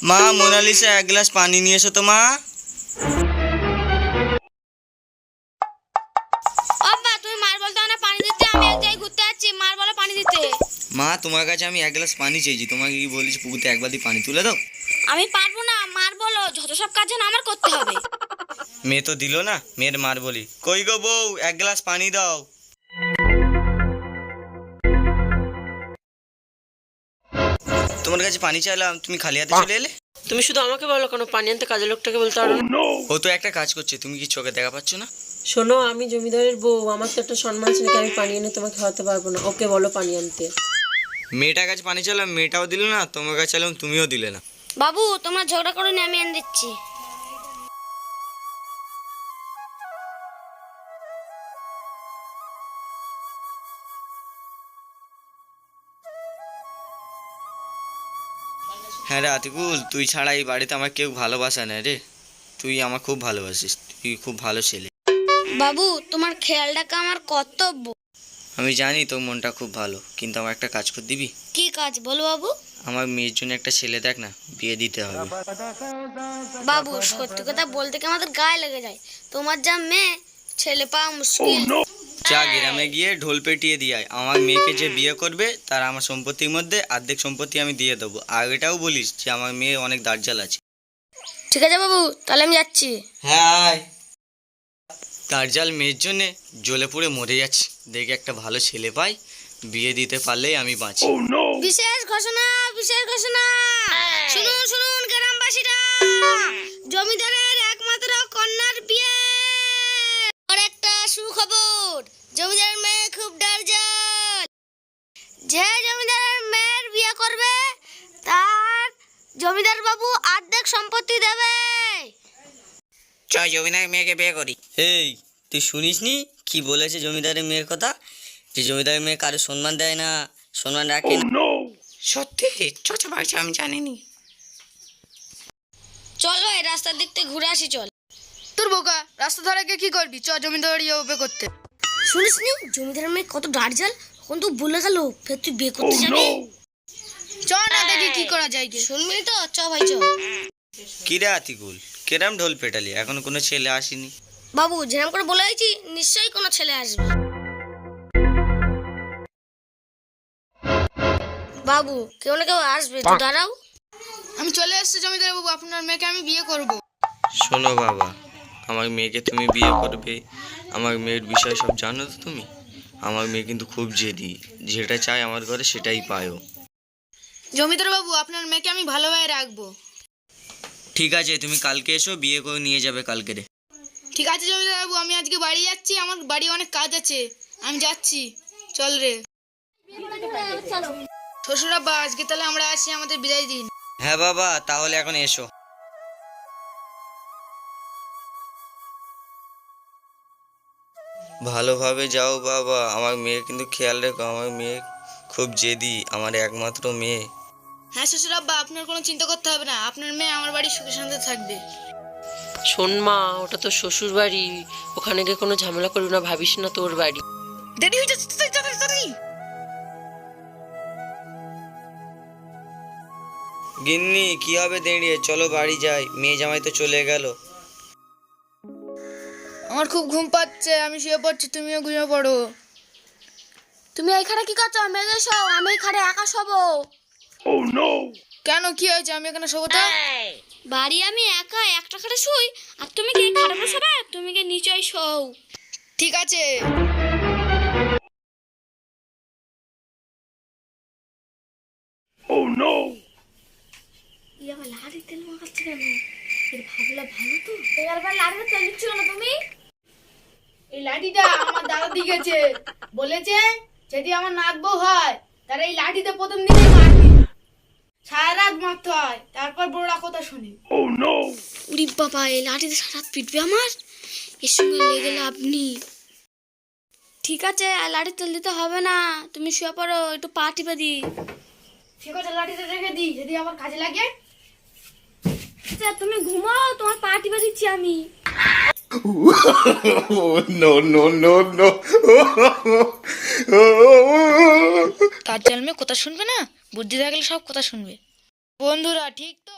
মা, মোনালিসা এক গ্লাস পানি নিয়ে এসো তো মা। বাবা তুমি মার বলতে না পানি দিতে, আমি এক জায়গায় ঘুরতে যাচ্ছি, মার বলো পানি দিতে। মা, তোমার কাছে আমি এক গ্লাস পানি চেয়েছি, তোমাকে কি বলিস পুকুরতে এক বালতি পানি তুলে দাও। আমি পারবো না, মার বলো, যত সব কাজ যেন আমার করতে হবে। মেয়ে তো দিল না, মেয়ের মার বলি। কই গো বউ, এক গ্লাস পানি দাও। তোমার কাছে পানি চাইলাম, তুমি খালি হাতে চলে এলে। তুমি শুধু আমাকে বলো কেন, পানি আনতে কাজের লোকটাকে বলতে পারো না? ও তো একটা কাজ করছে, তুমি কি চোখে দেখা পাচ্ছ না? শোনো, আমি জমিদারের বউ, আমার তো একটা সম্মান আছে নাকি, আমি পানি এনে তোমাকে খাওয়াতে পারবো না। ওকে বলো পানি আনতে। মেয়েটার কাছে পানি চাইলাম, মেয়েটাও দিল না, তোমার কাছে চাইলাম, তুমিও দিলে না। বাবু তোমরা ঝগড়া করো না, আমি এনে দিচ্ছি। হ্যাঁ রে আতিকুল, তুই ছাড়া এই বাড়িতে আমার কেউ ভালোবাসে না রে। তুই আমার খুব ভালোবাসিস, তুই খুব ভালো ছেলে। বাবু তোমার খেয়াল রাখা আমার কর্তব্য। আমি জানি তোর মনটা খুব ভালো, কিন্তু আমার একটা কাজ করে দিবি? কি কাজ বলো বাবু? আমার মেয়ের জন্য একটা ছেলে দেখ না, বিয়ে দিতে হবে। বাবু সত্যি কথা বলতে কি আমাদের গায়ে লেগে যায়, তোমার যা মেয়ে, ছেলে পাওয়া মুশকিল। যা গ্রামে গিয়ে ঢোল পেটিয়ে দিয়ে আয়, আমার মেয়েকে যে বিয়ে করবে তার আমার সম্পত্তির মধ্যে অর্ধেক সম্পত্তি আমি দিয়ে দেবো। আর এটাও বলিস যে আমার মেয়ে অনেক দার্জাল আছে। ঠিক আছে বাবু, তাহলে আমি যাচ্ছি। হ্যাঁ, দার্জাল মেয়ের জন্যে জ্বলে পুড়ে মরে যাচ্ছি, দেখে একটা ভালো ছেলে পাই, বিয়ে দিতে পারলেই আমি বাঁচি। বিশেষ ঘোষণা, বিশেষ ঘোষণা, শুনুন শুনুন গ্রামবাসীরা, জমিদারের একমাত্র কন্যার বিয়ে। আর একটা সুখবর, জমিদারের মেয়ে খুব দার্জাল। যে জমিদারের মেয়ের বিয়ে করবে তার জমিদার বাবু অর্ধেক সম্পত্তি দেবে। চল জমিদারের মেয়েকে বিয়ে করি। এই, তুই শুনিসনি কি বলেছে জমিদারের মেয়ের কথা? যে জমিদারের মেয়ে কারো সম্মান দেয় না, সম্মান রাখে না। সত্যি? চাচা ভাই, আমি জানিনি। চল ভাই রাস্তার দিক থেকে ঘুরে আসি, চল। তোর বোকা, রাস্তা ধারে গিয়ে কি করবি? চ জমিদার ইয়ে করতে। শুনিসনি জমিদারের মেয়ে কত দার্জাল, এখন তো বলে গেল ফের তুই বিয়ে করতে যাবি। চ না দেখি কি করা যায়। শুনবি তো, চ ভাই চ। কি রে আতিকুল, কেরাম ঢোল পেটালি, এখন কোনো ছেলে আসেনি? বাবু যেরকম করে বলে আইছি, নিশ্চয়ই কোনো ছেলে আসবে। বাবু কেউ না কেউ আসবে, তুই দাঁড়াও। আমি চলে এসেছি জমিদার বাবু, আপনার মেয়েকে আমি বিয়ে করব। শোনো বাবা, আমার মেয়েকে তুমি বিয়ে করবে, আমার মেয়ের বিষয় সব জানো তো তুমি? আমার মেয়ে কিন্তু খুব জেদি, যেটা চায় আমার ঘরে সেটাই পায়ও। জমিদার বাবু আপনার মেয়েকে আমি ভালোভাবে রাখবো। ঠিক আছে, তুমি কালকে এসো, বিয়ে করে নিয়ে যাবে কালকে রে। ঠিক আছে জমিদার বাবু, আমি আজকে বাড়ি যাচ্ছি, আমার বাড়ি অনেক কাজ আছে, আমি যাচ্ছি। চল রে শ্বশুর আব্বা, আজকে তাহলে আমরা আসি, আমাদের বিদায় দিন। হ্যাঁ বাবা, তাহলে এখন এসো। ভালোভাবে যাও বাবা, আমার মেয়ে কিন্তু খেয়াল রেখো, আমার মেয়ে খুব জেদি, আমার একমাত্র মেয়ে। হ্যাঁ শ্বশুর আব্বা, আপনার কোনো চিন্তা করতে হবে না, আপনার মেয়ে আমার বাড়ি সুখে শান্তি থাকবে। শোন মা, ওটা তো শ্বশুর বাড়ি, ওখানে গিয়ে কোনো ঝামেলা করবি না, ভাবিস না তোর বাড়ি। দেরি হয়ে যাচ্ছে। গিন্নি, কি হবে দাঁড়িয়ে, চলো বাড়ি যাই, মেয়ে জামাই তো চলে গেল। আমার খুব ঘুম পাচ্ছে, আমি শুয়ে পড়ছি, তুমিও ঘুমিয়ে পড়ো। তুমি এইখানে কি করছো? মেয়ে শো, আমি এখানে একা শোবো। কেন কি হয়েছে? আমি এখানে শোবো তো? বাড়ি আমি একা একটা খাটে শুই, আর তুমি কি খারাপ শোবে? তুমি কি নিচেই শোও। ঠিক আছে। আবার লাড়ি তেল মাখাচ্ছে কেন? এর ভাবলা ভালো তো। এবার লাড়ি তেল দিচ্ছ না তুমি? এই লাঠিটা আমার দাদা দিয়েছে, বলেছে যদি আমার নাক বউ হয় তার এই লাঠিতে প্রথম দিনে মারবি, সারা রাত মারতে হয়, তারপর বড়রা কথা শুনি। উরি বাবা, এই লাঠিতে সারা রাত পিটবে আমার, এর সঙ্গে লেগে লাভ নেই। ঠিক আছে, আর লাঠি তেল দিতে হবে না, তুমি শুয়ে পড়ো, একটু পা টিপে দি। ঠিক আছে, লাঠিটা রেখে দিই, যদি আমার কাজে লাগে। তুমি ঘুমাও, তোমার পা টিপে দিচ্ছি আমি। No, no, no, no. তার জন্মে কথা শুনবে না, বুদ্ধি থাকলে সব কথা শুনবে। বন্ধুরা ঠিক তো?